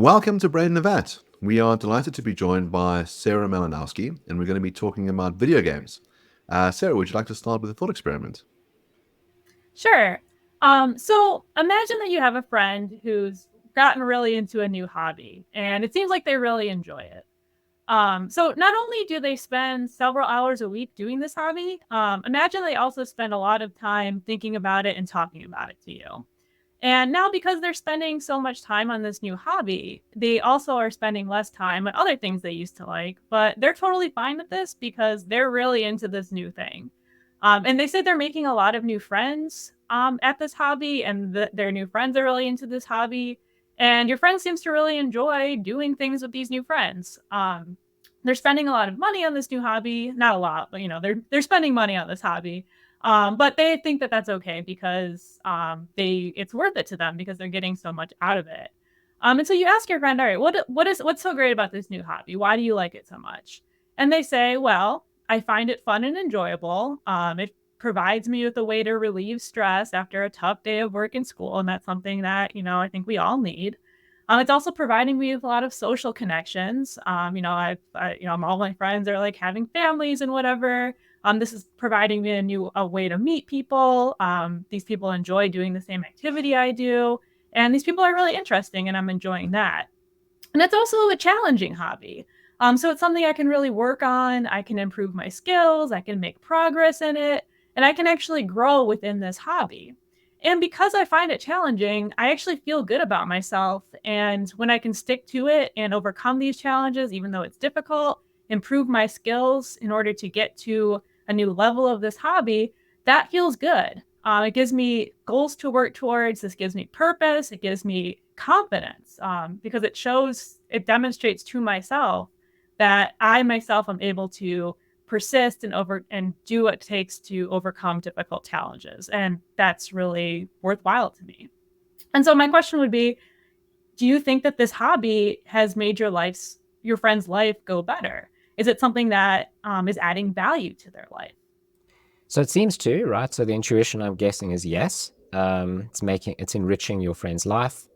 Welcome to Brain and Vat. We are delighted to be joined by Sarah Malanowski, and we're going to be talking about video games. Sarah, would you like to start with a thought experiment? Sure. So imagine that you have a friend who's gotten really into a new hobby, and it seems like they really enjoy it. So not only do they spend several hours a week doing this hobby, imagine they also spend a lot of time thinking about it and talking about it to you. And now, because they're spending so much time on this new hobby, they also are spending less time on other things they used to like, but they're totally fine with this because they're really into this new thing. And they said they're making a lot of new friends at this hobby, and their new friends are really into this hobby. And your friend seems to really enjoy doing things with these new friends. They're spending a lot of money on this new hobby. Not a lot, but they're spending money on this hobby. But they think that that's okay because it's worth it to them because they're getting so much out of it. And so you ask your friend, all right, what's so great about this new hobby? Why do you like it so much? And they say, well, I find it fun and enjoyable. It provides me with a way to relieve stress after a tough day of work and school, and that's something that I think we all need. It's also providing me with a lot of social connections. All my friends are like having families and whatever. This is providing me a way to meet people. These people enjoy doing the same activity I do, and these people are really interesting, and I'm enjoying that. And it's also a challenging hobby. So it's something I can really work on. I can improve my skills. I can make progress in it, and I can actually grow within this hobby. And because I find it challenging, I actually feel good about myself. And when I can stick to it and overcome these challenges, even though it's difficult, improve my skills in order to get to a new level of this hobby, that feels good. It gives me goals to work towards. This gives me purpose. It gives me confidence because it demonstrates to myself that I myself am able to persist and do what it takes to overcome difficult challenges. And that's really worthwhile to me. And so my question would be, do you think that this hobby has made your friend's life go better? Is it something that is adding value to their life? So it seems to, right? So the intuition, I'm guessing, is yes. It's enriching your friend's life.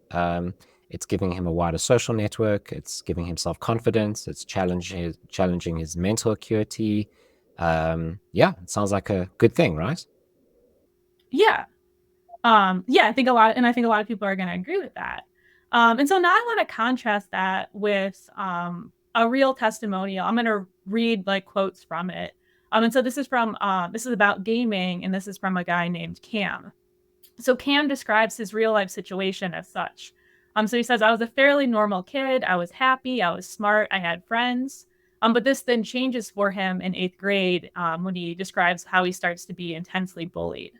It's giving him a wider social network. It's giving him self-confidence. It's challenging his mental acuity. Yeah, it sounds like a good thing, right? Yeah. Yeah, I think a lot of people are going to agree with that. And so now I want to contrast that with a real testimonial. I'm going to read like quotes from it. And so this is about gaming, and this is from a guy named Cam. So Cam describes his real life situation as such. So he says, I was a fairly normal kid. I was happy. I was smart. I had friends. But this then changes for him in eighth grade when he describes how he starts to be intensely bullied.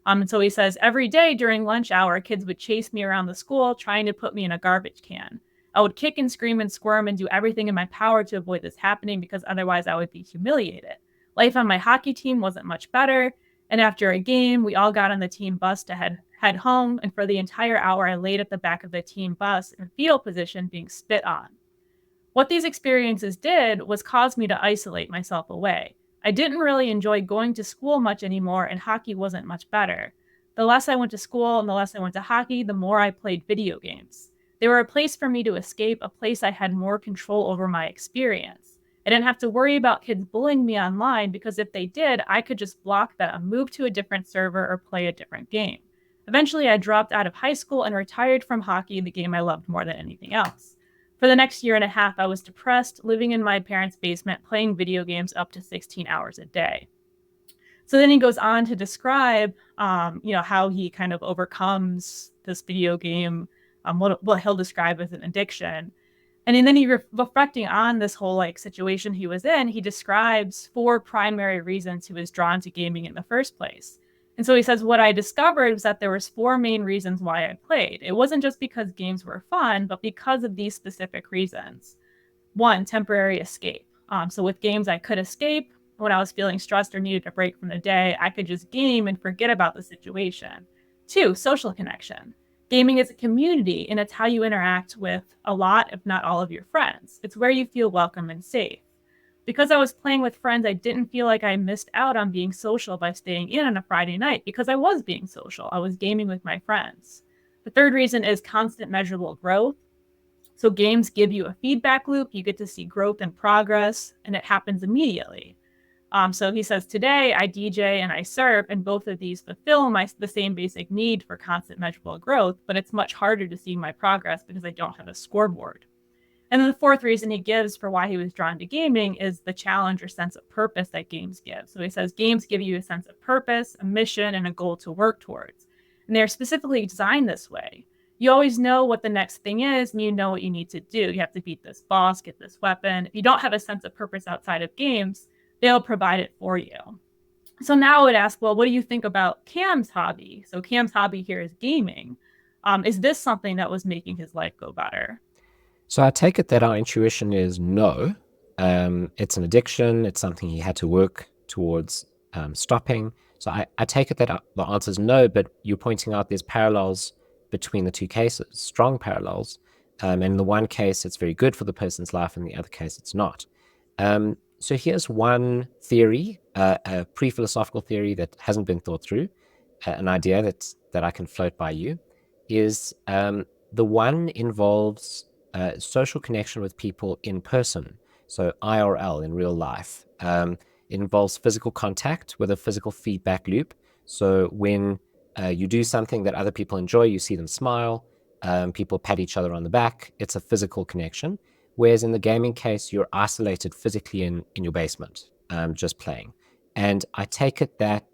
And so he says, every day during lunch hour, kids would chase me around the school trying to put me in a garbage can. I would kick and scream and squirm and do everything in my power to avoid this happening because otherwise I would be humiliated. Life on my hockey team wasn't much better. And after a game, we all got on the team bus to head home. And for the entire hour, I laid at the back of the team bus in fetal position being spit on. What these experiences did was cause me to isolate myself away. I didn't really enjoy going to school much anymore, and hockey wasn't much better. The less I went to school and the less I went to hockey, the more I played video games. They were a place for me to escape, a place I had more control over my experience. I didn't have to worry about kids bullying me online because if they did, I could just block them, move to a different server, or play a different game. Eventually, I dropped out of high school and retired from hockey, the game I loved more than anything else. For the next year and a half, I was depressed, living in my parents' basement, playing video games up to 16 hours a day. So then he goes on to describe, how he kind of overcomes this video game, what he'll describe as an addiction. And then reflecting on this whole like situation he was in, he describes four primary reasons he was drawn to gaming in the first place. And so he says, what I discovered was that there was four main reasons why I played. It wasn't just because games were fun, but because of these specific reasons. One, temporary escape. So with games, I could escape. When I was feeling stressed or needed a break from the day, I could just game and forget about the situation. Two, social connection. Gaming is a community, and it's how you interact with a lot, if not all of your friends. It's where you feel welcome and safe. Because I was playing with friends, I didn't feel like I missed out on being social by staying in on a Friday night because I was being social. I was gaming with my friends. The third reason is constant measurable growth. So games give you a feedback loop. You get to see growth and progress, and it happens immediately. So he says, today I DJ and I surf, and both of these fulfill the same basic need for constant measurable growth, but it's much harder to see my progress because I don't have a scoreboard. And then the fourth reason he gives for why he was drawn to gaming is the challenge or sense of purpose that games give. So he says games give you a sense of purpose, a mission, and a goal to work towards. And they're specifically designed this way. You always know what the next thing is, and you know what you need to do. You have to beat this boss, get this weapon. If you don't have a sense of purpose outside of games, they'll provide it for you. So now I would ask, well, what do you think about Cam's hobby? So Cam's hobby here is gaming. Is this something that was making his life go better? So I take it that our intuition is no. It's an addiction. It's something he had to work towards stopping. So I take it that the answer is no, but you're pointing out there's parallels between the two cases, strong parallels. And in the one case, it's very good for the person's life. In the other case, it's not. So here's one theory, a pre-philosophical theory that hasn't been thought through, an idea that I can float by you, is the one involves social connection with people in person, so IRL, in real life. It involves physical contact with a physical feedback loop. So when you do something that other people enjoy, you see them smile, people pat each other on the back. It's a physical connection. Whereas in the gaming case, you're isolated physically in your basement, just playing. And I take it that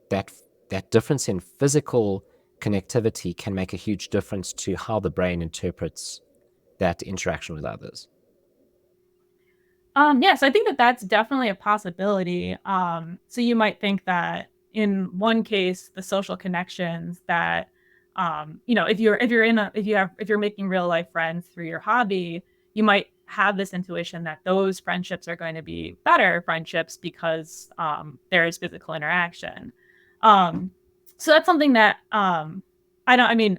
difference in physical connectivity can make a huge difference to how the brain interprets that interaction with others. Yes, I think that that's definitely a possibility. So you might think that in one case, the social connections that, if you're making real life friends through your hobby, you might have this intuition that those friendships are going to be better friendships because there is physical interaction. So that's something that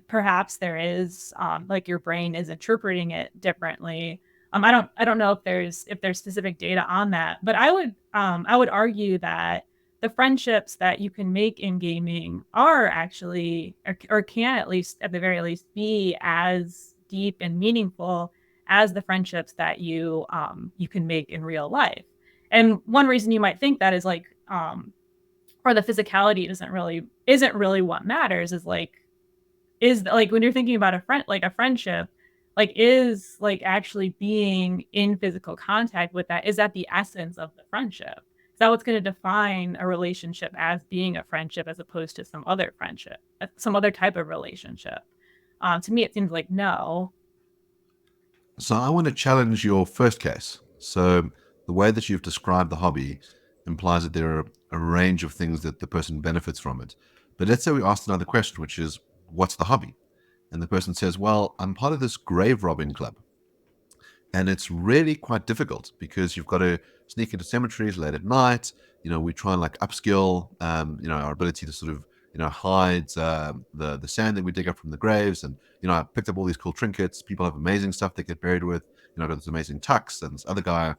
perhaps there is like your brain is interpreting it differently. I don't know if there's specific data on that, but I would argue that the friendships that you can make in gaming are actually or can at least at the very least be as deep and meaningful as the friendships that you can make in real life. And one reason you might think that is like or the physicality isn't really what matters is like when you're thinking about a friendship, like is like actually being in physical contact with that, is that the essence of the friendship? Is that what's going to define a relationship as being a friendship as opposed to some other friendship, some other type of relationship? To me, it seems like no. So I want to challenge your first case. So the way that you've described the hobby implies that there are a range of things that the person benefits from it. But let's say we asked another question, which is, what's the hobby? And the person says, well, I'm part of this grave robbing club. And it's really quite difficult because you've got to sneak into cemeteries late at night. We try and like upskill, our ability to sort of, hide the sand that we dig up from the graves. And, I picked up all these cool trinkets. People have amazing stuff they get buried with. I've got this amazing tux, and this other guy,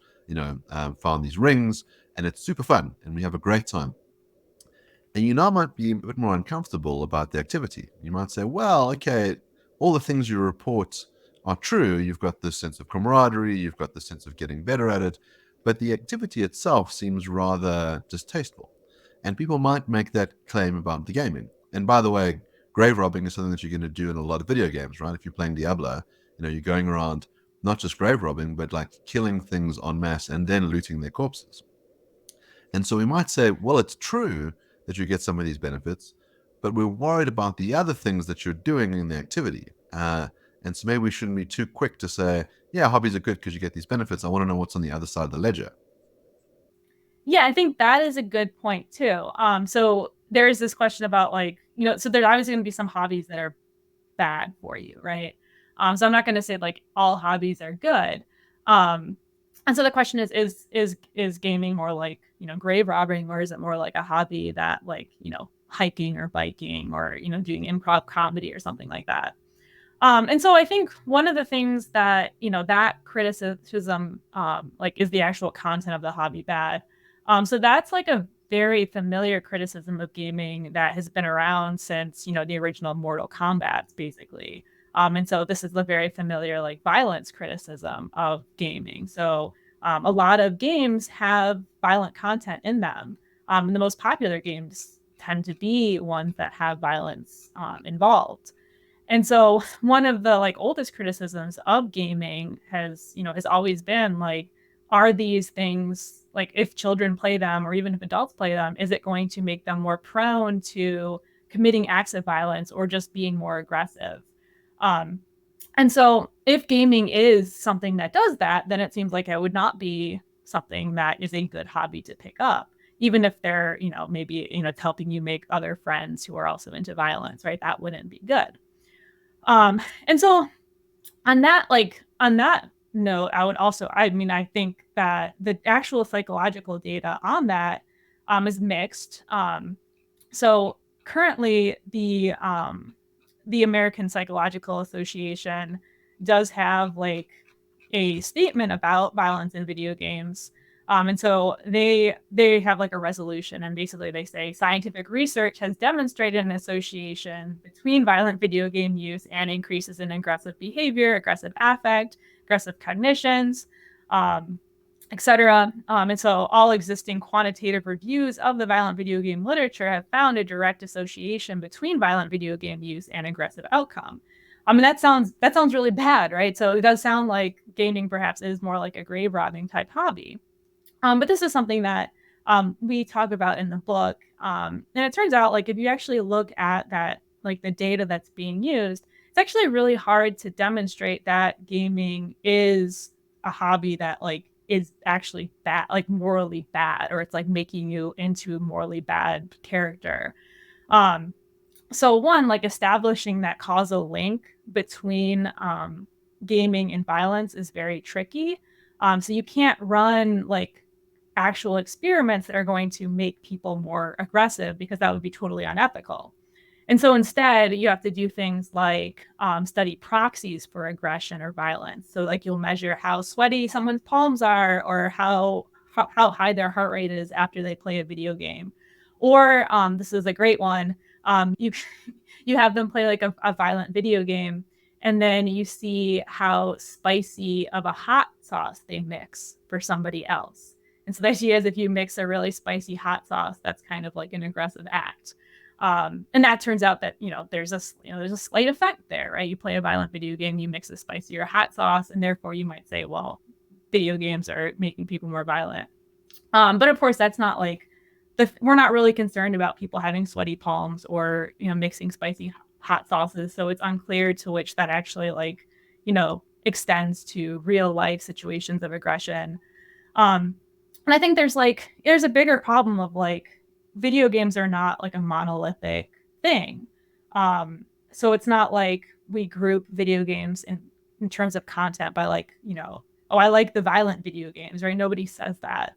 found these rings, and it's super fun. And we have a great time. And you now might be a bit more uncomfortable about the activity. You might say, well, okay, all the things you report are true. You've got this sense of camaraderie, you've got this sense of getting better at it, but the activity itself seems rather distasteful. And people might make that claim about the gaming. And by the way, grave robbing is something that you're going to do in a lot of video games, right? If you're playing Diablo, you're going around not just grave robbing, but like killing things en masse and then looting their corpses. And so we might say, well, it's true that you get some of these benefits, but we're worried about the other things that you're doing in the activity. And so maybe we shouldn't be too quick to say, yeah, hobbies are good because you get these benefits. I want to know what's on the other side of the ledger. Yeah, I think that is a good point too. So there is this question about so there's obviously going to be some hobbies that are bad for you, right? So I'm not going to say like all hobbies are good. And so the question is gaming more like, grave robbing, or is it more like a hobby that like, hiking or biking or, doing improv comedy or something like that? And so I think one of the things that, that criticism, is the actual content of the hobby bad? So that's like a very familiar criticism of gaming that has been around since, the original Mortal Kombat, basically. And so this is the very familiar like violence criticism of gaming. So a lot of games have violent content in them. And the most popular games tend to be ones that have violence involved. And so one of the like oldest criticisms of gaming has always been like, are these things like if children play them or even if adults play them, is it going to make them more prone to committing acts of violence or just being more aggressive? Um, and so if gaming is something that does that, then it seems like it would not be something that is a good hobby to pick up, even if they're, maybe, it's helping you make other friends who are also into violence, right? That wouldn't be good. And so on that note, I think that the actual psychological data on that is mixed. So currently the American Psychological Association does have like a statement about violence in video games. And so they have like a resolution, and basically they say scientific research has demonstrated an association between violent video game use and increases in aggressive behavior, aggressive affect, aggressive cognitions, etc. And so all existing quantitative reviews of the violent video game literature have found a direct association between violent video game use and aggressive outcome. I mean, that sounds really bad, right? So it does sound like gaming perhaps is more like a grave robbing type hobby. But this is something that we talk about in the book. And it turns out, like, if you actually look at that, like the data that's being used, it's actually really hard to demonstrate that gaming is a hobby that like is actually bad, like morally bad, or it's like making you into a morally bad character. Um, so one, like establishing that causal link between gaming and violence is very tricky. So you can't run like actual experiments that are going to make people more aggressive because that would be totally unethical. And so instead, you have to do things like study proxies for aggression or violence. So like you'll measure how sweaty someone's palms are, or how high their heart rate is after they play a video game. Or this is a great one. You you have them play like a violent video game, and then you see how spicy of a hot sauce they mix for somebody else. And so the idea is if you mix a really spicy hot sauce, that's kind of like an aggressive act. And that turns out that there's a slight effect there, right? You play a violent video game, you mix a spicy or hot sauce, and therefore you might say, well, video games are making people more violent. But of course, that's not like we're not really concerned about people having sweaty palms or mixing spicy hot sauces. So it's unclear to which that actually like extends to real life situations of aggression. And I think there's a bigger problem of like video games are not like a monolithic thing. So it's not like we group video games in terms of content by like, oh, I like the violent video games, right? Nobody says that.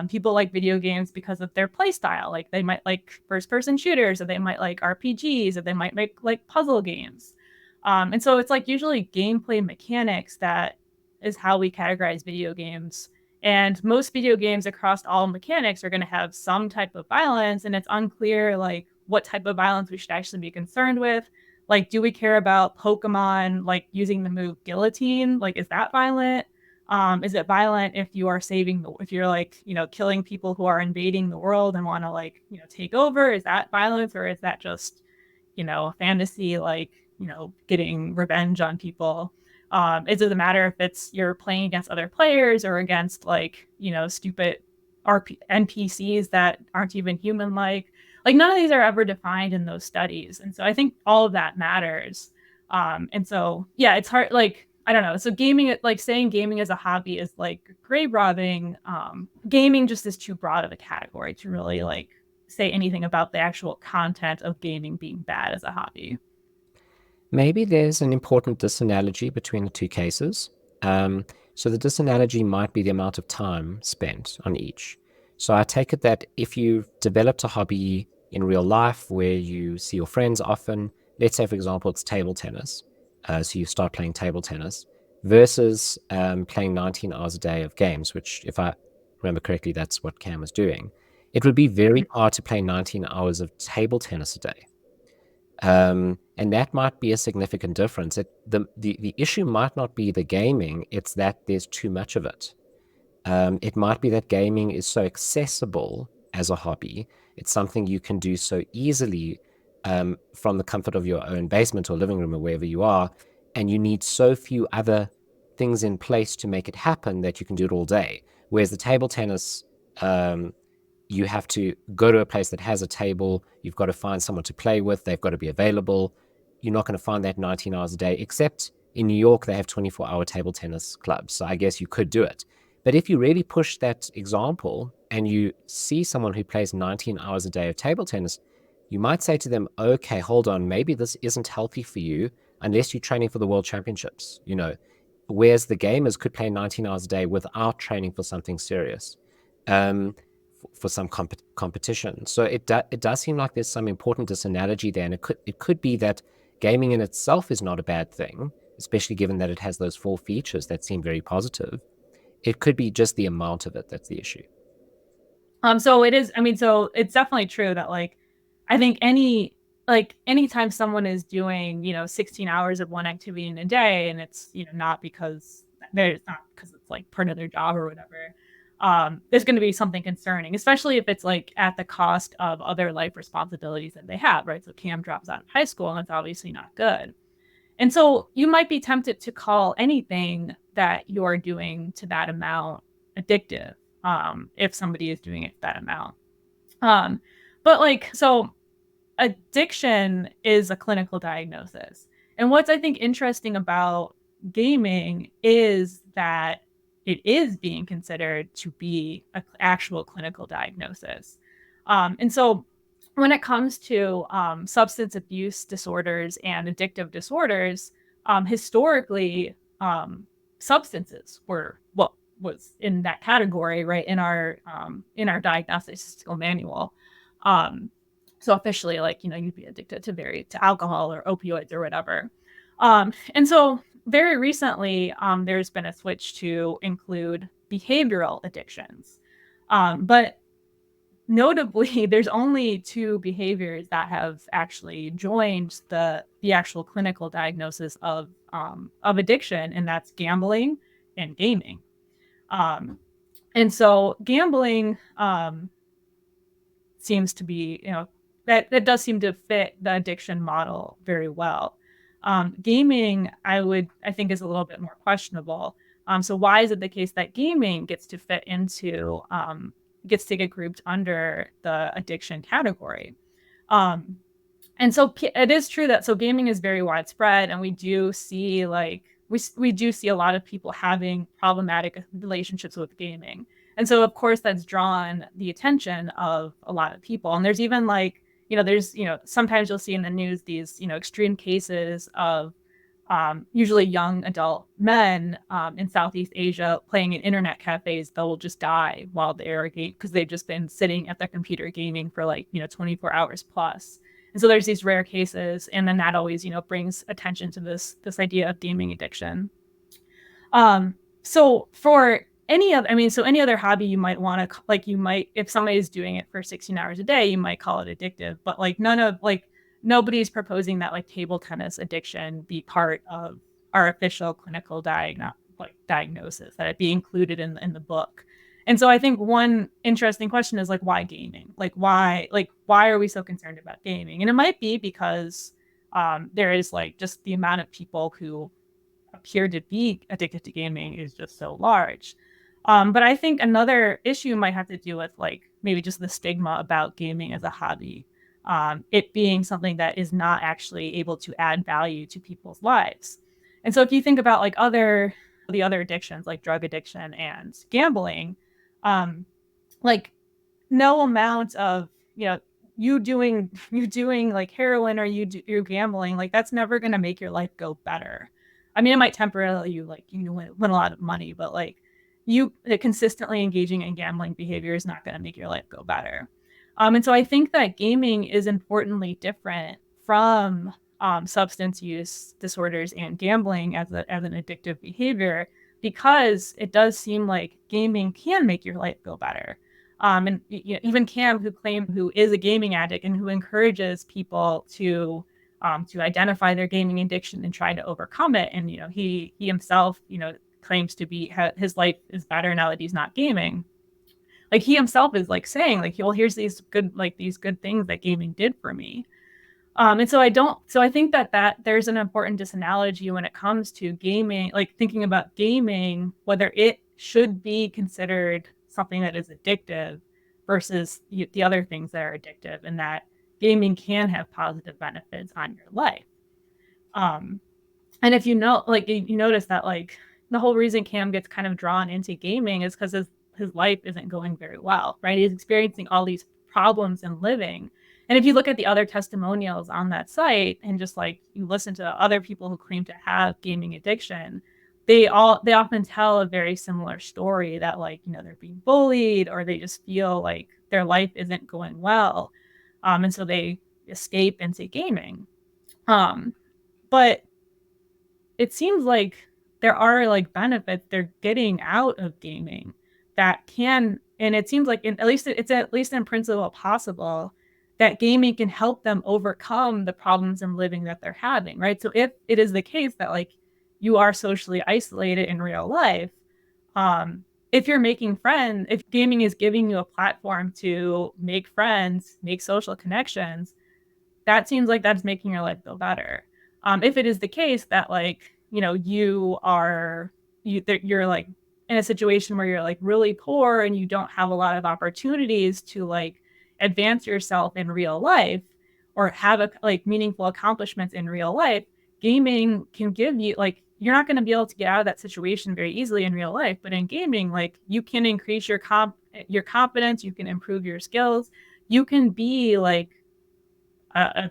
People like video games because of their play style. Like they might like first person shooters, or they might like RPGs, or they might make like puzzle games. And so it's like usually gameplay mechanics that is how we categorize video games. And most video games across all mechanics are going to have some type of violence, and it's unclear like what type of violence we should actually be concerned with. Like, do we care about Pokemon like using the move guillotine? Like, is that violent? Is it violent if you are if you're like killing people who are invading the world and want to like take over? Is that violence, or is that just fantasy, like getting revenge on people? Is it a matter if it's you're playing against other players or against like stupid NPCs that aren't even human like? Like none of these are ever defined in those studies, and so I think all of that matters. And so yeah, it's hard. Like I don't know. So gaming, like saying gaming as a hobby is like grave robbing. Gaming just is too broad of a category to really like say anything about the actual content of gaming being bad as a hobby. Maybe there's an important disanalogy between the two cases. So the disanalogy might be the amount of time spent on each. So I take it that if you've developed a hobby in real life where you see your friends often, let's say, for example, it's table tennis. So you start playing table tennis versus playing 19 hours a day of games, which, if I remember correctly, that's what Cam was doing. It would be very hard to play 19 hours of table tennis a day. And that might be a significant difference. The issue might not be the gaming, it's that there's too much of it. It might be that gaming is so accessible as a hobby. It's something you can do so easily from the comfort of your own basement or living room or wherever you are. And you need so few other things in place to make it happen that you can do it all day. Whereas the table tennis, you have to go to a place that has a table. You've got to find someone to play with. They've got to be available. You're not going to find that 19 hours a day, except in New York, they have 24-hour table tennis clubs. So I guess you could do it. But if you really push that example and you see someone who plays 19 hours a day of table tennis, you might say to them, okay, hold on, maybe this isn't healthy for you unless you're training for the world championships, whereas the gamers could play 19 hours a day without training for something serious, for some competition. So it does seem like there's some important disanalogy there, and it could be that gaming in itself is not a bad thing, especially given that it has those 4 features that seem very positive. It could be just the amount of it that's the issue. So it is, so it's definitely true that I think anytime someone is doing, 16 hours of one activity in a day, and it's, not because it's like part of their job or whatever, there's going to be something concerning, especially if it's like at the cost of other life responsibilities that they have, right? So Cam drops out of high school, and it's obviously not good. And so you might be tempted to call anything that you're doing to that amount addictive, if somebody is doing it that amount. But so addiction is a clinical diagnosis. And what's I think interesting about gaming is that it is being considered to be an actual clinical diagnosis. And so when it comes to substance abuse disorders and addictive disorders, historically, substances were what was in that category, right, in our diagnostic statistical manual. So officially, you'd be addicted to alcohol or opioids or whatever. And so very recently, there's been a switch to include behavioral addictions. But notably, there's only 2 behaviors that have actually joined the actual clinical diagnosis of addiction, and that's gambling and gaming. And so gambling seems to be, that does seem to fit the addiction model very well. Gaming, I think, is a little bit more questionable. So why is it the case that gaming gets to fit into gets to get grouped under the addiction category? And so it is true that gaming is very widespread, and we do see we do see a lot of people having problematic relationships with gaming. And so of course that's drawn the attention of a lot of people. And there's even there's sometimes you'll see in the news these extreme cases of usually young adult men in Southeast Asia playing in internet cafes that will just die while they're because they've just been sitting at their computer gaming for 24 hours plus. And so there's these rare cases, and then that always brings attention to this idea of gaming addiction. So for any other hobby you might want to if somebody's doing it for 16 hours a day, you might call it addictive, but nobody's proposing that table tennis addiction be part of our official clinical diagnosis, that it be included in the book. And so I think one interesting question is why gaming? Why are we so concerned about gaming? And it might be because there is just the amount of people who appear to be addicted to gaming is just so large. But I think another issue might have to do with maybe just the stigma about gaming as a hobby. It being something that is not actually able to add value to people's lives. And so if you think about the other addictions like drug addiction and gambling, no amount of you doing heroin or you're gambling, that's never going to make your life go better. I mean, it might temporarily win a lot of money, but you consistently engaging in gambling behavior is not going to make your life go better. And so I think that gaming is importantly different from substance use disorders and gambling as an addictive behavior, because it does seem like gaming can make your life go better. And even Cam, who is a gaming addict and who encourages people to to identify their gaming addiction and try to overcome it. And he himself claims to be his life is better now that he's not gaming. Like he himself is like saying like, well, here's these good things that gaming did for me. And so I think that there's an important disanalogy when it comes to gaming, like thinking about gaming, whether it should be considered something that is addictive versus the other things that are addictive, and that gaming can have positive benefits on your life. Um, and if you notice that like the whole reason Cam gets kind of drawn into gaming is because his life isn't going very well, right? He's experiencing all these problems in living. And if you look at the other testimonials on that site and just like you listen to other people who claim to have gaming addiction, they often tell a very similar story that like, they're being bullied or they just feel like their life isn't going well. And so they escape into gaming. But it seems like there are like benefits they're getting out of gaming that can, and it seems like it's at least in principle possible that gaming can help them overcome the problems in living that they're having, right? So if it is the case that like you are socially isolated in real life, if you're making friends, if gaming is giving you a platform to make friends, make social connections, that seems like that's making your life feel better. If it is the case that like you're like in a situation where you're like really poor and you don't have a lot of opportunities to like advance yourself in real life or have like meaningful accomplishments in real life, gaming can give you like you're not going to be able to get out of that situation very easily in real life, but in gaming like you can increase your confidence, you can improve your skills, you can be like a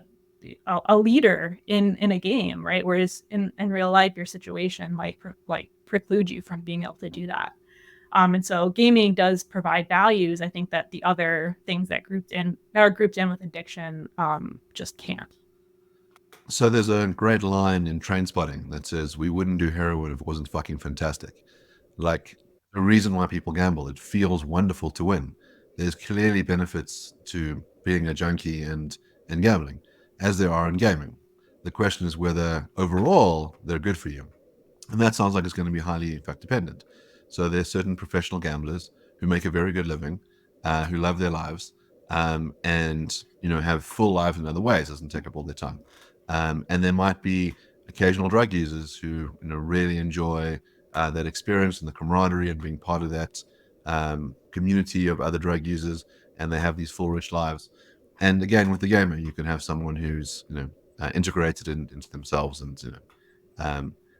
a leader in a game, right? Whereas in real life, your situation might preclude you from being able to do that. And so gaming does provide values. I think that the other things that are grouped in with addiction just can't. So there's a great line in Trainspotting that says, "We wouldn't do heroin if it wasn't fucking fantastic." Like the reason why people gamble, it feels wonderful to win. There's clearly benefits to being a junkie and gambling, as there are in gaming. The question is whether overall they're good for you. And that sounds like it's going to be highly fact dependent. So there's certain professional gamblers who make a very good living, who love their lives, and have full lives in other ways. Doesn't take up all their time. And there might be occasional drug users who really enjoy that experience and the camaraderie and being part of that community of other drug users, and they have these full rich lives. And again, with the gamer, you can have someone who's integrated into themselves, and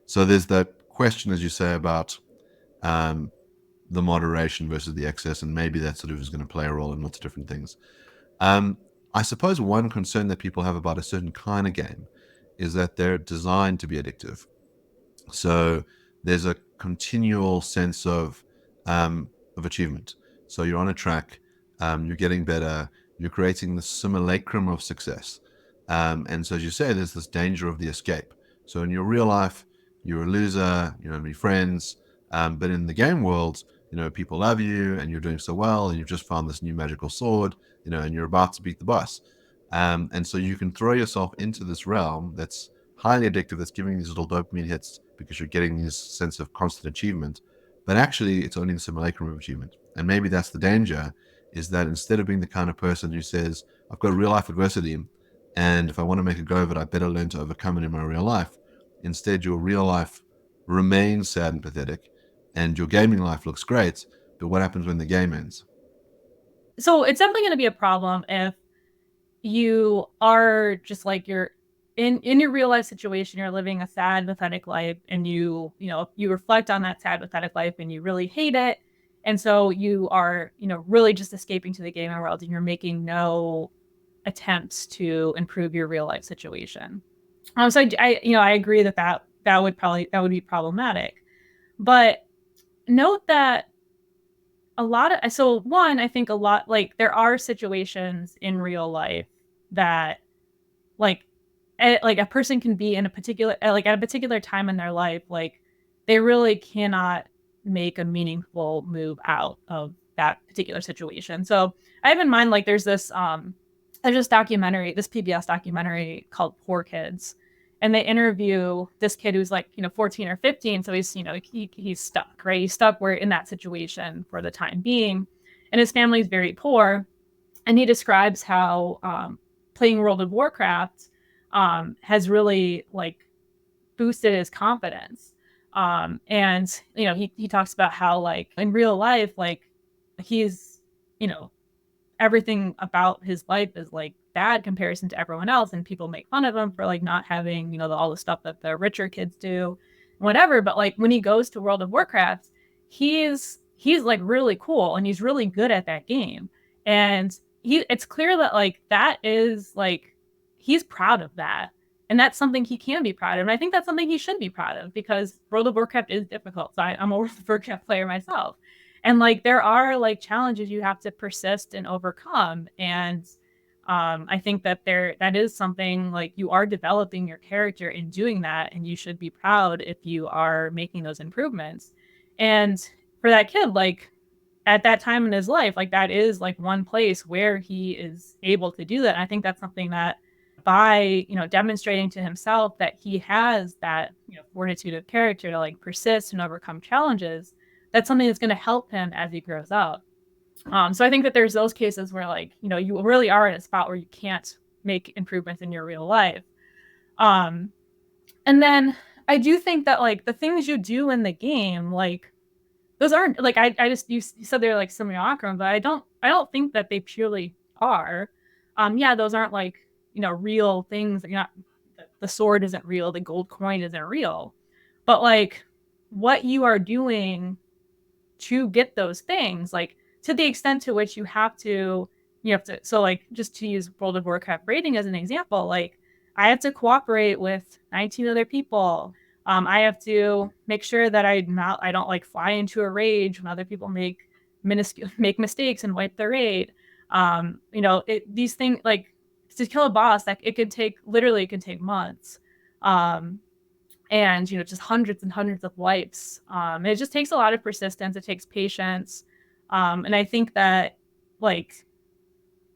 so there's that question, as you say, about the moderation versus the excess, and maybe that sort of is going to play a role in lots of different things. I suppose one concern that people have about a certain kind of game is that they're designed to be addictive. So there's a continual sense of achievement. So you're on a track, you're getting better, you're creating the simulacrum of success. And so as you say, there's this danger of the escape. So in your real life, you're a loser, you don't have any friends, but in the game world, people love you and you're doing so well, and you've just found this new magical sword, and you're about to beat the boss. And so you can throw yourself into this realm that's highly addictive, that's giving these little dopamine hits because you're getting this sense of constant achievement. But actually, it's only the simulacrum of achievement. And maybe that's the danger, is that instead of being the kind of person who says, I've got real life adversity, and if I want to make a go of it, I better learn to overcome it in my real life. Instead, your real life remains sad and pathetic, and your gaming life looks great. But what happens when the game ends? So it's definitely going to be a problem if you are just like you're in your real life situation, you're living a sad, pathetic life, and you reflect on that sad, pathetic life, and you really hate it, and so you are really just escaping to the gaming world, and you're making no attempts to improve your real life situation. So I agree that would be problematic, but note that I think a lot like there are situations in real life that like like a person can be in a particular like at a particular time in their life, like they really cannot make a meaningful move out of that particular situation. So I have in mind like there's this there's this documentary, this PBS documentary called Poor Kids, and they interview this kid who's like 14 or 15, so he's he's stuck, right? He's stuck where in that situation for the time being, and his family is very poor, and he describes how playing World of Warcraft has really like boosted his confidence. And he talks about how like in real life, like he's everything about his life is like bad comparison to everyone else, and people make fun of him for like not having all the stuff that the richer kids do, whatever. But like when he goes to World of Warcraft, he's like really cool and he's really good at that game, and it's clear that like that is like he's proud of that, and that's something he can be proud of, and I think that's something he should be proud of because World of Warcraft is difficult. So I'm a World of Warcraft player myself, and like there are like challenges you have to persist and overcome, and I think that that is something like you are developing your character in doing that, and you should be proud if you are making those improvements. And for that kid, like at that time in his life, like that is like one place where he is able to do that. And I think that's something that by demonstrating to himself that he has that fortitude of character to like persist and overcome challenges, that's something that's going to help him as he grows up. So I think that there's those cases where like you really are in a spot where you can't make improvements in your real life. um and then I do think that like the things you do in the game, like those aren't like I just you said they're like simulacrum, but I don't think that they purely are. Yeah, those aren't like real things. You're not, the sword isn't real, the gold coin isn't real, but like what you are doing to get those things, like to the extent to which you have to, so like just to use World of Warcraft raiding as an example, like I have to cooperate with 19 other people. I have to make sure that I don't like fly into a rage when other people make mistakes and wipe their raid. These things like to kill a boss, that it can take months. And just hundreds and hundreds of wipes. It just takes a lot of persistence. It takes patience, and I think that, like,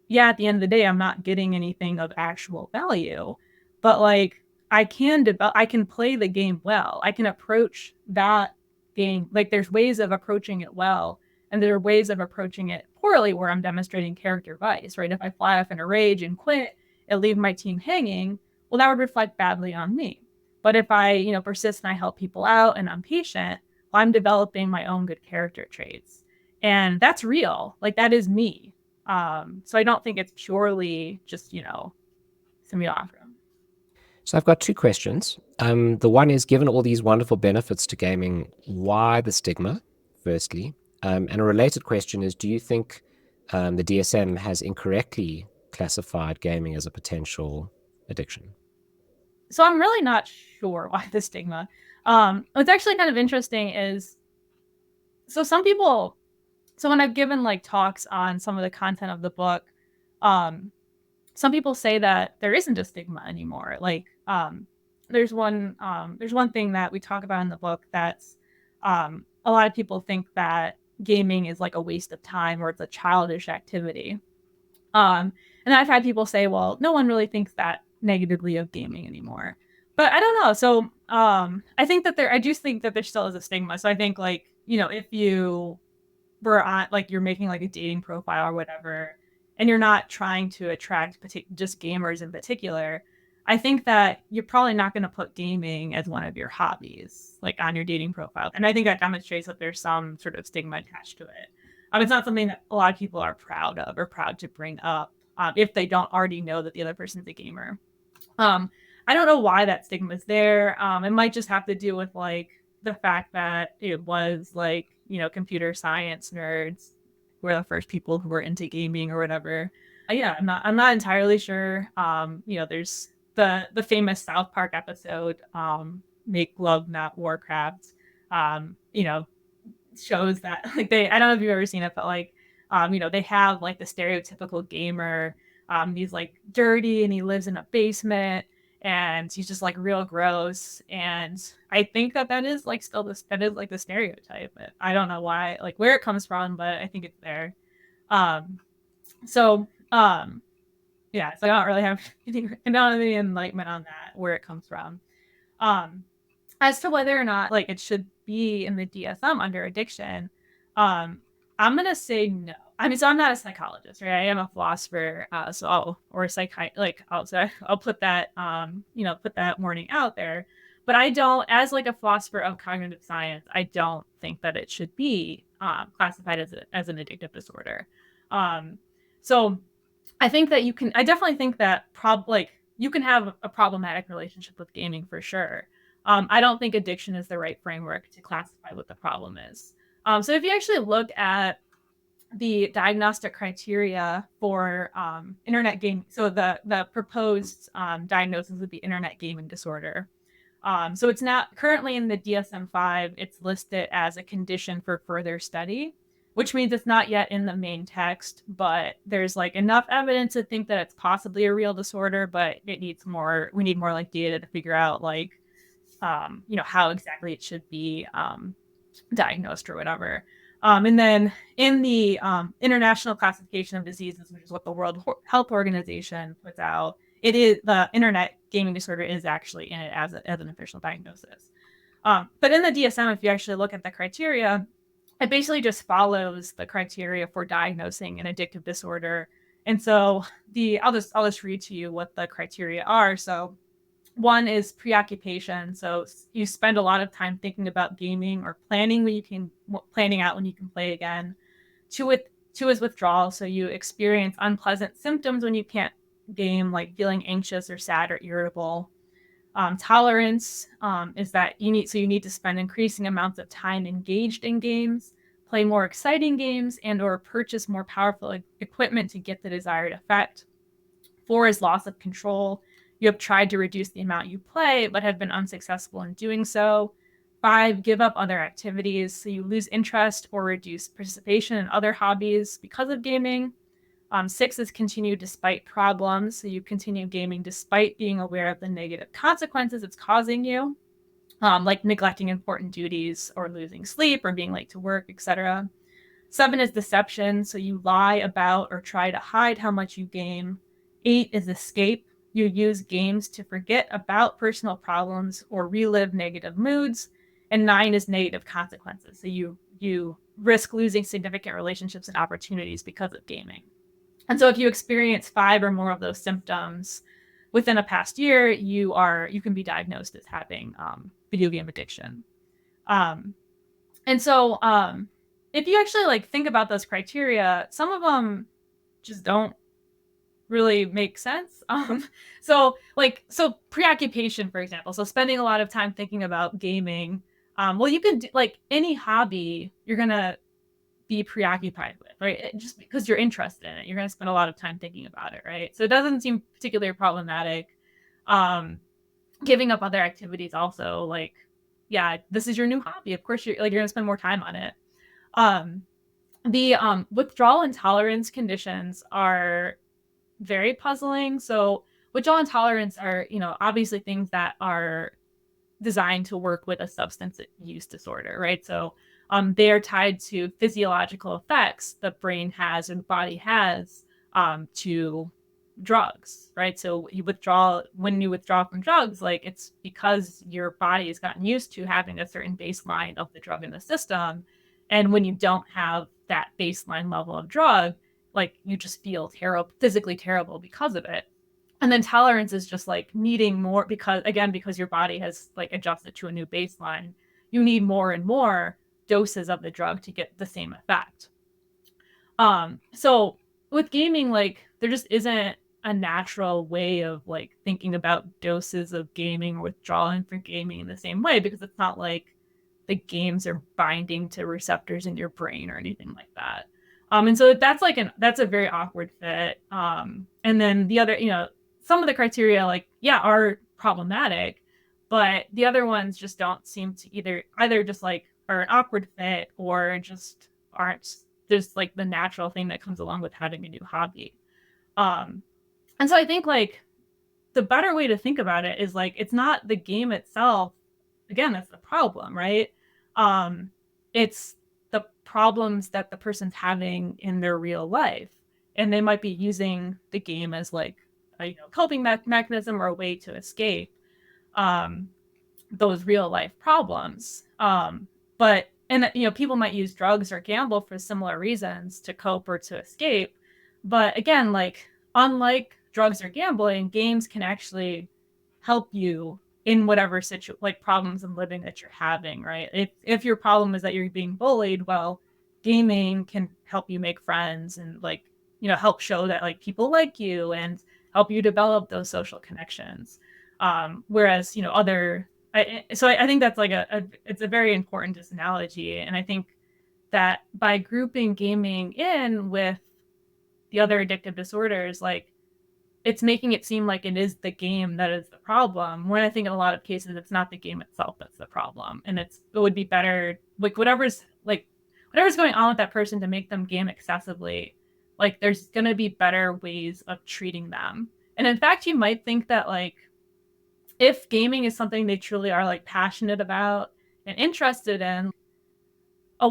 yeah, at the end of the day, I'm not getting anything of actual value, but like, I can play the game well. I can approach that game like there's ways of approaching it well, and there are ways of approaching it poorly where I'm demonstrating character vice. Right? If I fly off in a rage and quit and leave my team hanging, well, that would reflect badly on me. But if I, persist and I help people out and I'm patient, well, I'm developing my own good character traits. And that's real. Like that is me. So I don't think it's purely just, simulacrum. So I've got two questions. The one is, given all these wonderful benefits to gaming, why the stigma, firstly? And a related question is, do you think the DSM has incorrectly classified gaming as a potential addiction? So I'm really not sure why the stigma. What's actually kind of interesting is, so some people, so when I've given like talks on some of the content of the book, um, some people say that there isn't a stigma anymore. Like, there's one thing that we talk about in the book that's, a lot of people think that gaming is like a waste of time or it's a childish activity. And I've had people say, well, no one really thinks that negatively of gaming anymore. But I don't know. So I do think that there still is a stigma. So I think like, if you were on like you're making like a dating profile or whatever, and you're not trying to attract just gamers in particular, I think that you're probably not going to put gaming as one of your hobbies like on your dating profile, and I think that demonstrates that there's some sort of stigma attached to it. It's not something that a lot of people are proud of or proud to bring up, if they don't already know that the other person's a gamer. um, I don't know why that stigma is there. It might just have to do with like the fact that it was like, computer science nerds were the first people who were into gaming or whatever. Yeah, I'm not entirely sure. There's the famous South Park episode, Make Love Not Warcraft. You know, shows that like I don't know if you've ever seen it, but like they have like the stereotypical gamer. He's like dirty and he lives in a basement and he's just like real gross. And I think that is like still that is like the stereotype. I don't know why, like where it comes from, but I think it's there. Um so Yeah, so I don't really have any enlightenment on that, where it comes from. As to whether or not like it should be in the DSM under addiction, um, I'm gonna say no. I mean, so I'm not a psychologist, right? I am a philosopher, so I'll put that put that warning out there. But I don't, as like a philosopher of cognitive science, I don't think that it should be classified as an addictive disorder. Um, so I think that I definitely think that you can have a problematic relationship with gaming for sure. I don't think addiction is the right framework to classify what the problem is. So if you actually look at the diagnostic criteria for internet game, so the proposed diagnosis would be internet gaming disorder. So it's not currently in the DSM-5, it's listed as a condition for further study, which means it's not yet in the main text, but there's like enough evidence to think that it's possibly a real disorder, but we need more like data to figure out like, how exactly it should be diagnosed or whatever. And then in the International Classification of Diseases, which is what the World Health Organization puts out, it is the internet gaming disorder is actually in it as an official diagnosis. But in the DSM, if you actually look at the criteria, it basically just follows the criteria for diagnosing an addictive disorder. And so I'll just read to you what the criteria are. So one is preoccupation. So you spend a lot of time thinking about gaming or planning out when you can play again. Two is withdrawal. So you experience unpleasant symptoms when you can't game, like feeling anxious or sad or irritable. Tolerance is that you need to spend increasing amounts of time engaged in games, play more exciting games, and or purchase more powerful equipment to get the desired effect. 4 is loss of control. You have tried to reduce the amount you play, but have been unsuccessful in doing so. 5, give up other activities. So you lose interest or reduce participation in other hobbies because of gaming. 6 is continue despite problems. So you continue gaming despite being aware of the negative consequences it's causing you, like neglecting important duties or losing sleep or being late to work, etc. 7 is deception. So you lie about or try to hide how much you game. 8 is escape. You use games to forget about personal problems or relive negative moods. And 9 is negative consequences. So you risk losing significant relationships and opportunities because of gaming. And so if you experience 5 or more of those symptoms within a past year, you can be diagnosed as having video game addiction. And so if you actually like think about those criteria, some of them just don't really make sense. So preoccupation, for example, so spending a lot of time thinking about gaming. Well, you can do like any hobby, you're gonna be preoccupied with, right? Just because you're interested in it, you're gonna spend a lot of time thinking about it, right? So it doesn't seem particularly problematic. Giving up other activities also, like, yeah, this is your new hobby. Of course, you're gonna spend more time on it. The withdrawal and tolerance conditions are very puzzling. So withdrawal and tolerance are, obviously things that are designed to work with a substance use disorder, right? So they are tied to physiological effects the brain has and the body has to drugs, right? So when you withdraw from drugs, like it's because your body has gotten used to having a certain baseline of the drug in the system. And when you don't have that baseline level of drug, like you just feel physically terrible because of it. And then tolerance is just like needing more because your body has like adjusted to a new baseline. You need more and more doses of the drug to get the same effect. So with gaming, like there just isn't a natural way of like thinking about doses of gaming or withdrawing from gaming in the same way, because it's not like the games are binding to receptors in your brain or anything like that. And so that's a very awkward fit. And then the other, some of the criteria are problematic, but the other ones just don't seem to either just like are an awkward fit or just aren't just like the natural thing that comes along with having a new hobby. And so I think like the better way to think about it is like it's not the game itself. Again, that's the problem, right? It's the problems that the person's having in their real life, and they might be using the game as like coping mechanism or a way to escape um, those real life problems. But and people might use drugs or gamble for similar reasons to cope or to escape. But again, like unlike drugs or gambling, games can actually help you in whatever problems and living that you're having, right? If your problem is that you're being bullied, well, gaming can help you make friends and help show that like people like you and help you develop those social connections. Whereas I think that's like it's a very important analogy, and I think that by grouping gaming in with the other addictive disorders, like it's making it seem like it is the game that is the problem, when I think in a lot of cases it's not the game itself that's the problem, and it would be better whatever's going on with that person to make them game excessively. Like there's going to be better ways of treating them, and in fact you might think that like if gaming is something they truly are like passionate about and interested in, a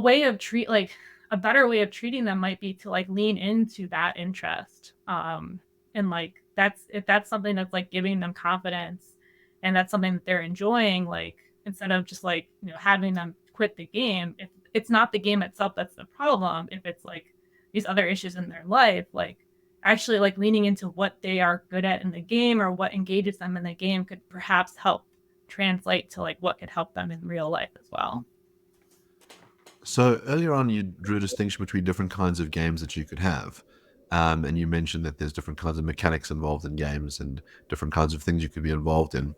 better way of treating them might be to like lean into that interest. And like if that's something that's like giving them confidence and that's something that they're enjoying, like instead of just like, having them quit the game, if it's not the game itself that's the problem, if it's like these other issues in their life, like actually like leaning into what they are good at in the game or what engages them in the game could perhaps help translate to like what could help them in real life as well. So earlier on, you drew a distinction between different kinds of games that you could have. And you mentioned that there's different kinds of mechanics involved in games and different kinds of things you could be involved in.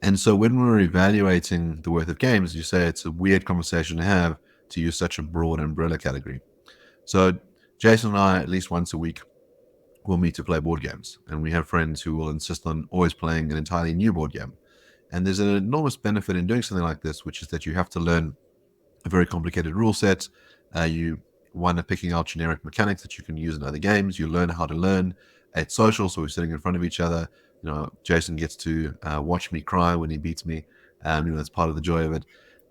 And so when we're evaluating the worth of games, you say it's a weird conversation to have to use such a broad umbrella category. So Jason and I, at least once a week, will meet to play board games. And we have friends who will insist on always playing an entirely new board game. And there's an enormous benefit in doing something like this, which is that you have to learn a very complicated rule set. You wind up picking out generic mechanics that you can use in other games. You learn how to learn. It's social, so we're sitting in front of each other. Jason gets to watch me cry when he beats me. That's part of the joy of it.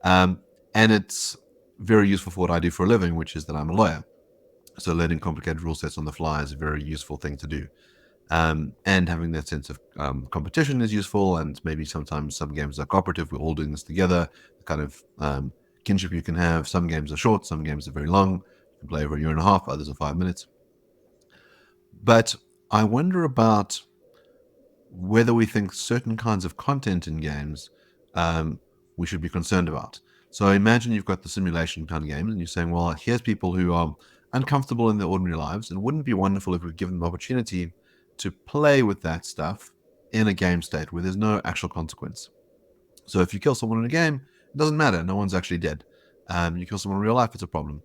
And it's very useful for what I do for a living, which is that I'm a lawyer. So learning complicated rule sets on the fly is a very useful thing to do. And having that sense of competition is useful, and maybe sometimes some games are cooperative. We're all doing this together. The kind of kinship you can have. Some games are short, some games are very long. You can play over a year and a half, others are 5 minutes. But I wonder about whether we think certain kinds of content in games we should be concerned about. So imagine you've got the simulation kind of games, and you're saying, well, here's people who are uncomfortable in their ordinary lives, and wouldn't it be wonderful if we give them the opportunity to play with that stuff in a game state where there's no actual consequence. So if you kill someone in a game, it doesn't matter. No one's actually dead. You kill someone in real life, it's a problem.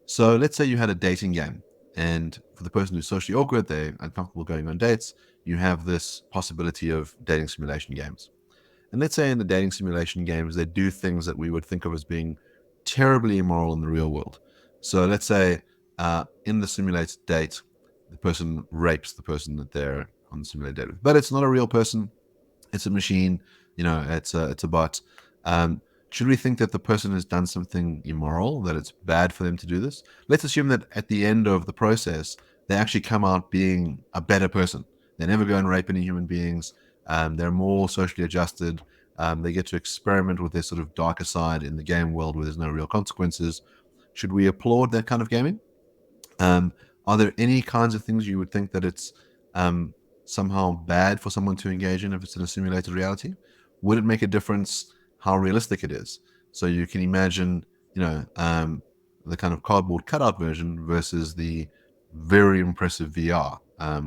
So let's say you had a dating game, and for the person who's socially awkward, they're uncomfortable going on dates, you have this possibility of dating simulation games. And let's say in the dating simulation games, they do things that we would think of as being terribly immoral in the real world. So let's say in the simulated date, the person rapes the person that they're on the simulated date with. But it's not a real person. It's a machine. It's a bot. Should we think that the person has done something immoral, that it's bad for them to do this? Let's assume that at the end of the process, they actually come out being a better person. They never go and rape any human beings. They're more socially adjusted. They get to experiment with their sort of darker side in the game world where there's no real consequences. Should we applaud that kind of gaming? Are there any kinds of things you would think that it's somehow bad for someone to engage in if it's in a simulated reality? Would it make a difference how realistic it is? So you can imagine, the kind of cardboard cutout version versus the very impressive VR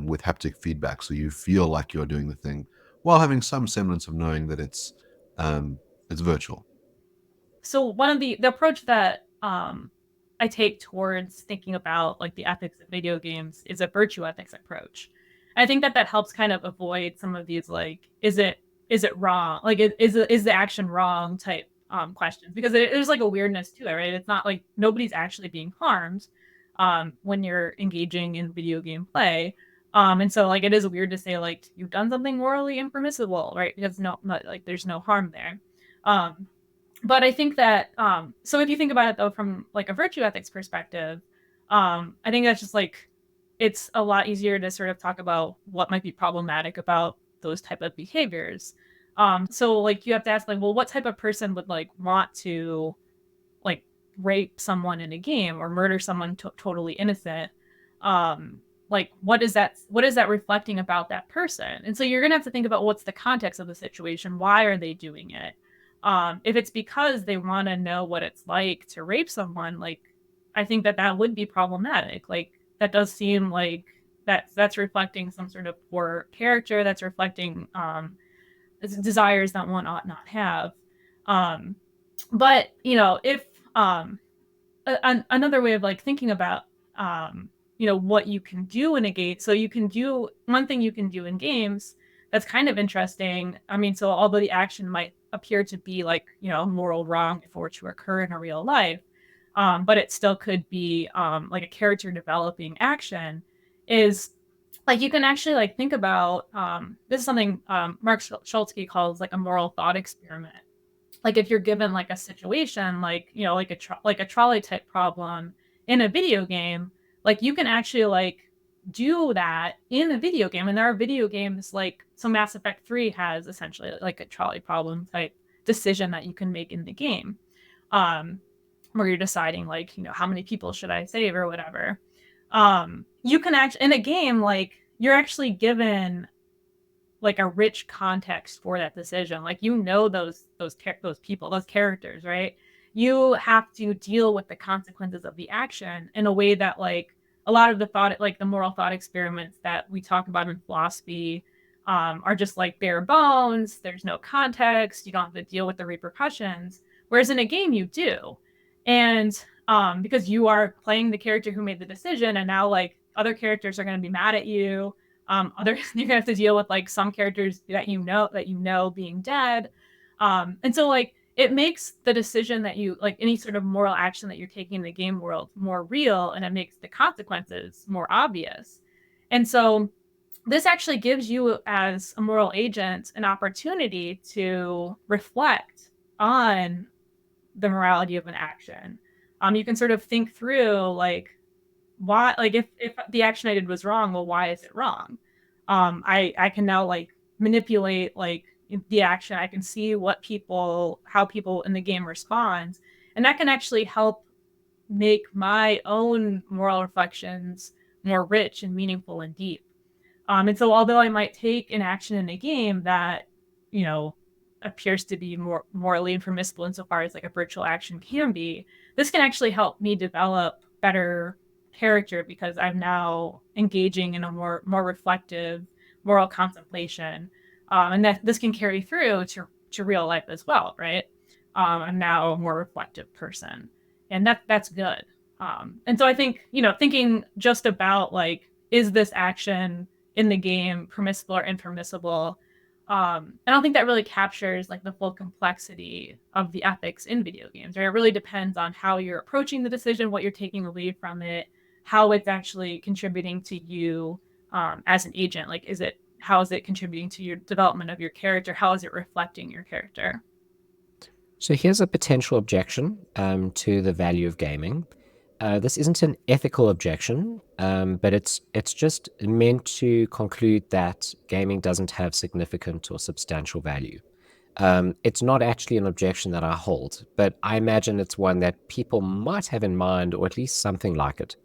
with haptic feedback, so you feel like you're doing the thing while having some semblance of knowing that it's virtual. So one of the approach that I take towards thinking about like the ethics of video games is a virtue ethics approach. I think that helps kind of avoid some of these like is it wrong, like is the action wrong type questions, because there's like a weirdness to it, right? It's not like nobody's actually being harmed when you're engaging in video game play. And so like it is weird to say like you've done something morally impermissible, right? Because there's no harm there. But I think that so if you think about it though from like a virtue ethics perspective, I think that's just like it's a lot easier to sort of talk about what might be problematic about those type of behaviors. So like you have to ask like, well, what type of person would like want to like rape someone in a game or murder someone totally innocent? Like what is that reflecting about that person? And so you're gonna have to think about what's the context of the situation. Why are they doing it? If it's because they want to know what it's like to rape someone, like I think that would be problematic. Like that does seem like that's reflecting some sort of poor character. That's reflecting desires that one ought not have. Um, but if another way of like thinking about what you can do in a game, so you can do one thing you can do in games that's kind of interesting. I mean, so although the action might appear to be like moral wrong if it were to occur in a real life, but it still could be like a character developing action, is like you can actually like think about this is something Mark Schultz calls like a moral thought experiment. Like if you're given like a situation like like a trolley type problem in a video game, like you can actually like do that in a video game. And there are video games like, so Mass Effect 3 has essentially like a trolley problem type decision that you can make in the game, um where you're deciding like how many people should I save or whatever. You can actually in a game like you're actually given like a rich context for that decision. Like those people, those characters, right? You have to deal with the consequences of the action in a way that like a lot of the thought, like the moral thought experiments that we talk about in philosophy, are just like bare bones. There's no context. You don't have to deal with the repercussions. Whereas in a game, you do, and because you are playing the character who made the decision, and now like other characters are going to be mad at you. Others you're gonna have to deal with like some characters that being dead, and so like it makes the decision that you like any sort of moral action that you're taking in the game world more real, and it makes the consequences more obvious. And so this actually gives you as a moral agent an opportunity to reflect on the morality of an action. You can sort of think through like why, like if the action I did was wrong, well, why is it wrong? I can now like manipulate like the action. I can see how people in the game respond, and that can actually help make my own moral reflections more rich and meaningful and deep. And so although I might take an action in a game that, you know, appears to be more morally impermissible insofar as like a virtual action can be, this can actually help me develop better character because I'm now engaging in a more reflective moral contemplation. And that this can carry through to real life as well, right? I'm now a more reflective person. And that's good. And so I think, thinking just about like, is this action in the game permissible or impermissible? I don't think that really captures like the full complexity of the ethics in video games, right? It really depends on how you're approaching the decision, what you're taking away from it, how it's actually contributing to you as an agent. Like, how is it contributing to your development of your character? How is it reflecting your character? So here's a potential objection to the value of gaming. This isn't an ethical objection, but it's just meant to conclude that gaming doesn't have significant or substantial value. It's not actually an objection that I hold, but I imagine it's one that people might have in mind, or at least something like it.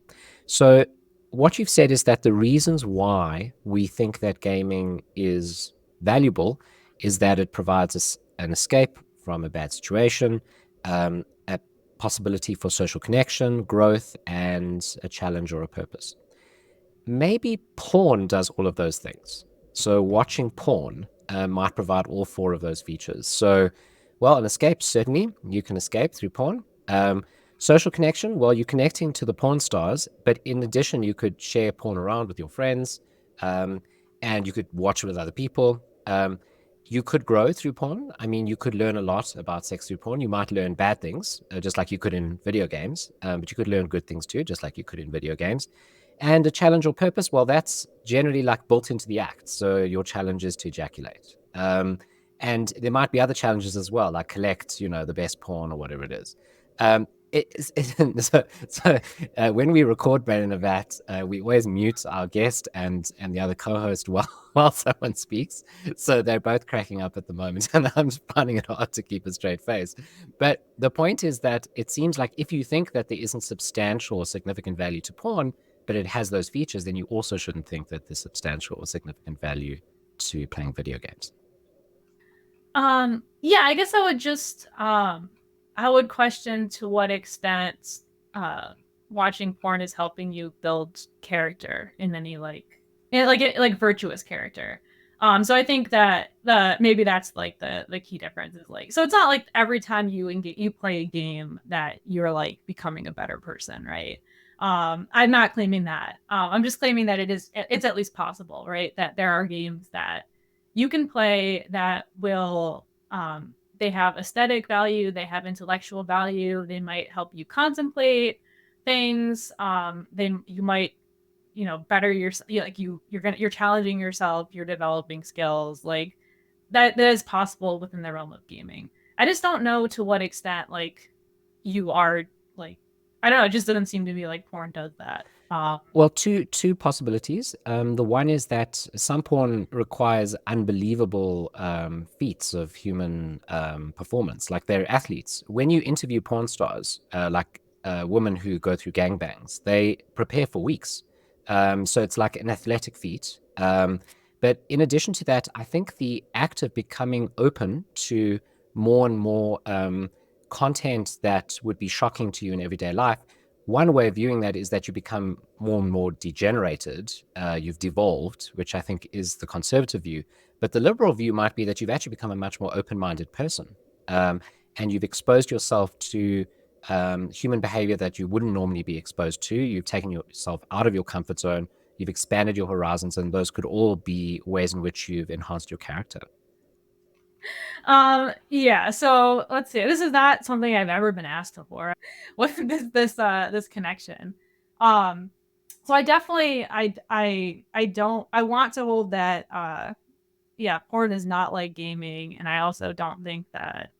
So what you've said is that the reasons why we think that gaming is valuable is that it provides us an escape from a bad situation, a possibility for social connection, growth, and a challenge or a purpose. Maybe porn does all of those things. So watching porn might provide all four of those features. So, well, an escape, certainly. You can escape through porn. Social connection, well, you're connecting to the porn stars, but in addition, you could share porn around with your friends, and you could watch it with other people. You could grow through porn. I mean, you could learn a lot about sex through porn. You might learn bad things, just like you could in video games, but you could learn good things too, just like you could in video games. And a challenge or purpose, well, that's generally like built into the act. So your challenge is to ejaculate. And there might be other challenges as well, like collect, the best porn or whatever it is. When we record Brandon of that, we always mute our guest and the other co-host while someone speaks. So they're both cracking up at the moment, and I'm finding it hard to keep a straight face. But the point is that it seems like if you think that there isn't substantial or significant value to porn, but it has those features, then you also shouldn't think that there's substantial or significant value to playing video games. Yeah, I guess I would question to what extent watching porn is helping you build character in any like virtuous character. So I think that maybe that's like the key difference is like, so it's not like every time you play a game that you're like becoming a better person, right? I'm not claiming that. I'm just claiming that it's at least possible, right? That there are games that you can play that will they have aesthetic value, they have intellectual value, they might help you contemplate things. Then you might, better yourself. Like you're challenging yourself, you're developing skills like that is possible within the realm of gaming. I just don't know to what extent like you are like, I don't know. It just doesn't seem to be like porn does that. Well, two possibilities. The one is that some porn requires unbelievable feats of human performance, like they're athletes. When you interview porn stars, like women who go through gangbangs, they prepare for weeks. So it's like an athletic feat. But in addition to that, I think the act of becoming open to more and more content that would be shocking to you in everyday life, one way of viewing that is that you become more and more degenerated. You've devolved, which I think is the conservative view. But the liberal view might be that you've actually become a much more open-minded person, and you've exposed yourself to human behavior that you wouldn't normally be exposed to. You've taken yourself out of your comfort zone. You've expanded your horizons, and those could all be ways in which you've enhanced your character. Yeah, so let's see. This is not something I've ever been asked before. What's this connection? So I definitely I don't I want to hold that yeah, porn is not like gaming, and I also don't think that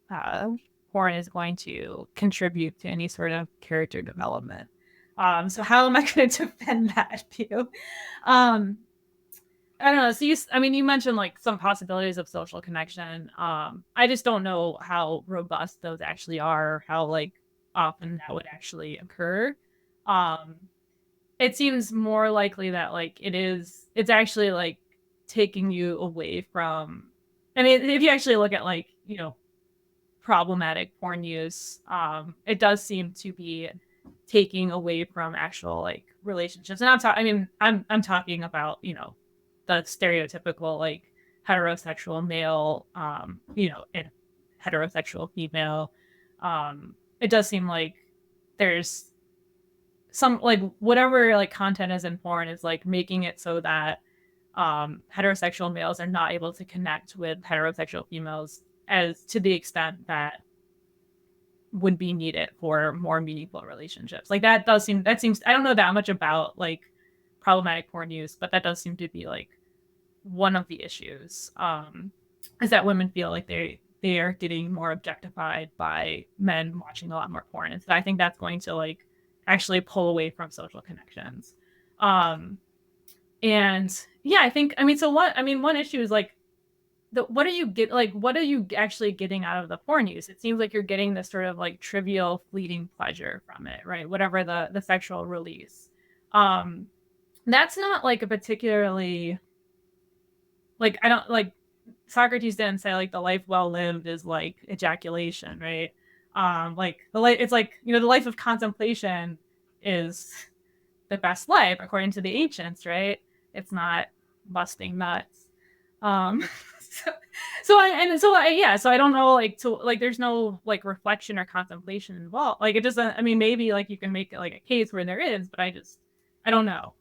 porn is going to contribute to any sort of character development. So how am I going to defend that view? Um I don't know. So you mentioned like some possibilities of social connection. I just don't know how robust those actually are, or how like often that would actually occur. Um, it seems more likely that like it's actually like taking you away from. I mean, if you actually look at like problematic porn use, it does seem to be taking away from actual like relationships. And I'm talking about the stereotypical like heterosexual male, and heterosexual female. It does seem like there's some like whatever like content is in porn is like making it so that heterosexual males are not able to connect with heterosexual females as to the extent that would be needed for more meaningful relationships. Like that seems I don't know that much about like problematic porn use, but that does seem to be like one of the issues. Is that women feel like they are getting more objectified by men watching a lot more porn. And so I think that's going to like actually pull away from social connections. Um and yeah, one issue is like what are you actually getting out of the porn use? It seems like you're getting this sort of like trivial fleeting pleasure from it, right? Whatever the sexual release. Um that's not like a particularly like I don't like Socrates didn't say like the life well lived is like ejaculation, right? Like the life it's like, the life of contemplation is the best life according to the ancients, right? It's not busting nuts. Um, so, so I don't know, like, there's no like reflection or contemplation involved. Like, it doesn't. I mean, maybe like you can make it like a case where there is, but I don't know.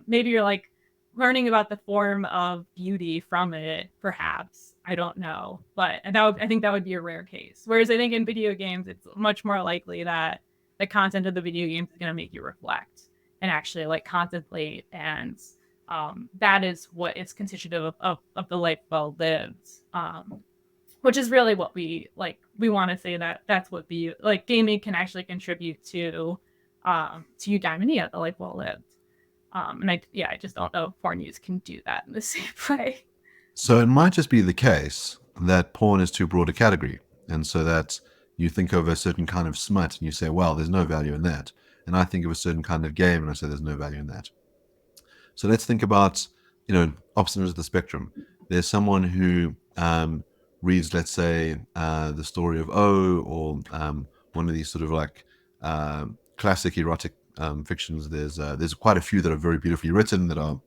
Maybe you're like learning about the form of beauty from it, perhaps. I don't know, but I think that would be a rare case. Whereas I think in video games, it's much more likely that the content of the video game is going to make you reflect and actually like contemplate, and that is what is constitutive of the life well lived. which is really what we want to say, that that's what gaming can actually contribute to you diamond a life well lived. And I just don't know if porn use can do that in the same way. So it might just be the case that porn is too broad a category, and so that you think of a certain kind of smut and you say, well, there's no value in that. And I think of a certain kind of game and I say there's no value in that. So let's think about, opposite ends of the spectrum. There's someone who reads, let's say, the story of O, or one of these sort of like classic erotic fictions. There's quite a few that are very beautifully written, that are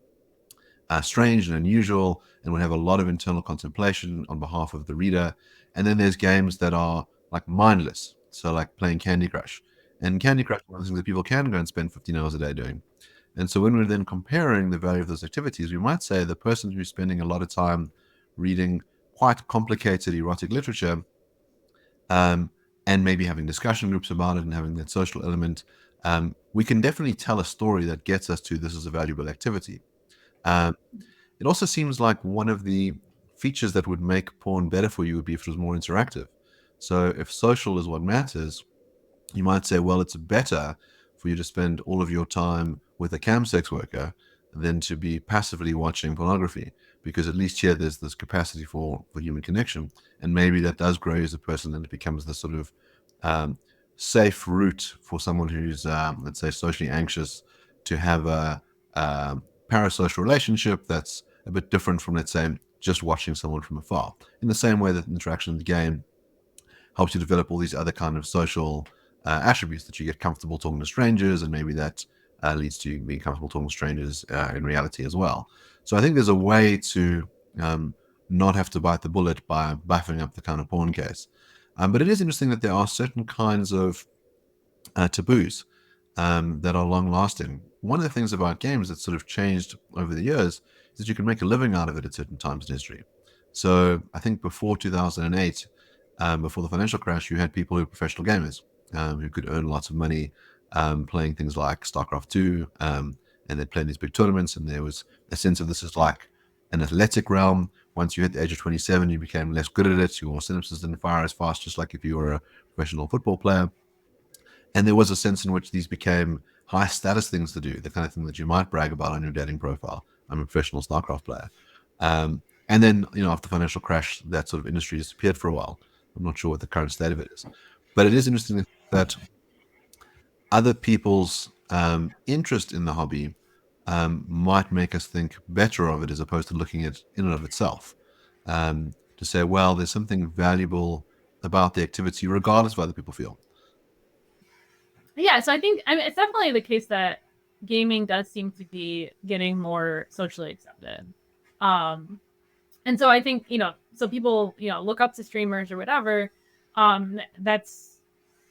strange and unusual, and would have a lot of internal contemplation on behalf of the reader. And then there's games that are like mindless, so like playing Candy Crush. And Candy Crush is one of the things that people can go and spend 15 hours a day doing. And so when we're then comparing the value of those activities, we might say the person who's spending a lot of time reading quite complicated erotic literature, and maybe having discussion groups about it and having that social element, we can definitely tell a story that gets us to this is a valuable activity. It also seems like one of the features that would make porn better for you would be if it was more interactive. So if social is what matters, you might say, well, it's better for you to spend all of your time with a cam sex worker than to be passively watching pornography, because at least here there's this capacity for human connection, and maybe that does grow as a person, and it becomes this sort of safe route for someone who's, let's say, socially anxious, to have a parasocial relationship that's a bit different from, let's say, just watching someone from afar. In the same way that interaction in the game helps you develop all these other kind of social attributes, that you get comfortable talking to strangers, and maybe that leads to you being comfortable talking to strangers in reality as well. So I think there's a way to not have to bite the bullet by buffing up the kind of porn case. But it is interesting that there are certain kinds of taboos that are long lasting. One of the things about games that's sort of changed over the years is that you can make a living out of it at certain times in history. So I think before 2008, before the financial crash, you had people who were professional gamers, who could earn lots of money playing things like StarCraft 2, and they'd play in these big tournaments, and there was a sense of this is like an athletic realm. Once you hit the age of 27, you became less good at it. Your synapses didn't fire as fast, just like if you were a professional football player. And there was a sense in which these became high status things to do, the kind of thing that you might brag about on your dating profile. I'm a professional StarCraft player. And then, after the financial crash, that sort of industry disappeared for a while. I'm not sure what the current state of it is. But it is interesting that other people's interest in the hobby might make us think better of it, as opposed to looking at it in and of itself. To say, well, there's something valuable about the activity, regardless of how other people feel. Yeah, so I think it's definitely the case that gaming does seem to be getting more socially accepted. And so I think, so people, look up to streamers or whatever. That's,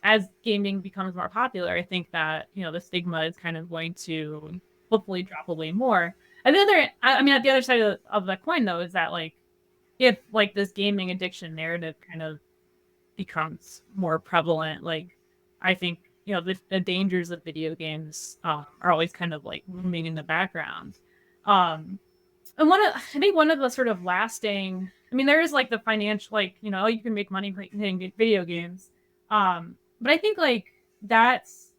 as gaming becomes more popular, I think that, the stigma is kind of going to hopefully drop away more. And then at the other side of the coin, though, is that if this gaming addiction narrative kind of becomes more prevalent, I think, the dangers of video games are always kind of looming in the background. And I think one of the sort of lasting, there is the financial, you can make money playing video games. But I think that's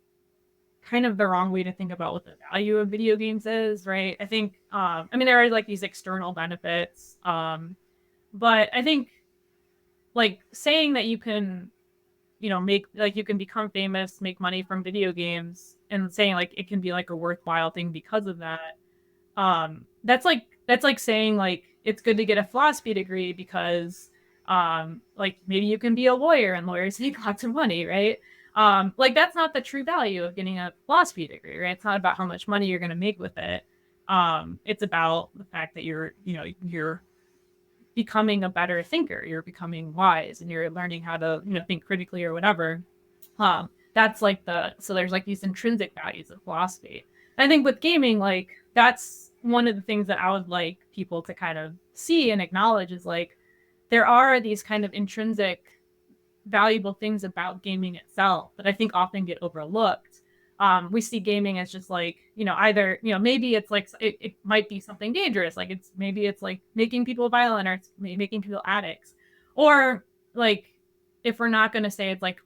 kind of the wrong way to think about what the value of video games is, right? I think, there are these external benefits. But I think saying that you can, make you can become famous, make money from video games, and saying it can be a worthwhile thing because of that. That's like saying it's good to get a philosophy degree because maybe you can be a lawyer and lawyers make lots of money, right? That's not the true value of getting a philosophy degree, right? It's not about how much money you're going to make with it. It's about the fact that you're becoming a better thinker, you're becoming wise, and you're learning how to think critically or whatever. That's so there's these intrinsic values of philosophy. And I think with gaming, that's one of the things that I would like people to kind of see and acknowledge is there are these kind of intrinsic valuable things about gaming itself that I think often get overlooked. We see gaming as just either, maybe it's it might be something dangerous. Maybe it's making people violent, or it's making people addicts, Or like, if we're not going to say it's like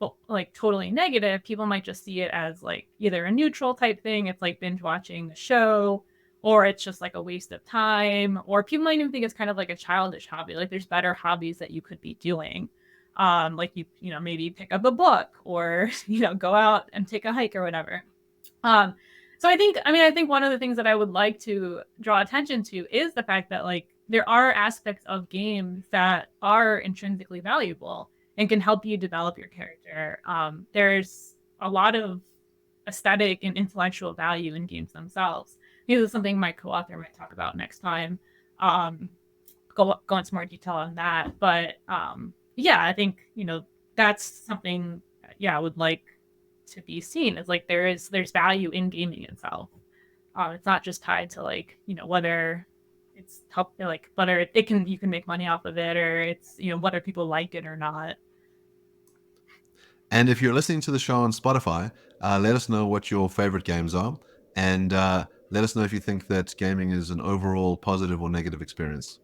totally negative, people might just see it as like either a neutral type thing. It's like binge watching a show, or it's just like a waste of time, or people might even think it's kind of like a childish hobby. Like there's better hobbies that you could be doing. Like you know, maybe pick up a book, or, you know, go out and take a hike or whatever. Um, so I think one of the things that I would like to draw attention to is the fact that like there are aspects of games that are intrinsically valuable and can help you develop your character. There's a lot of aesthetic and intellectual value in games themselves. This is something my co-author might talk about next time. Um, go into more detail on that, but yeah, I think, you know, that's something, yeah, I would like to be seen as like there's value in gaming itself. It's not just tied to like, you know, whether it's help like whether it can you can make money off of it, or it's, you know, whether people like it or not. And if you're listening to the show on Spotify, let us know what your favorite games are, and let us know if you think that gaming is an overall positive or negative experience.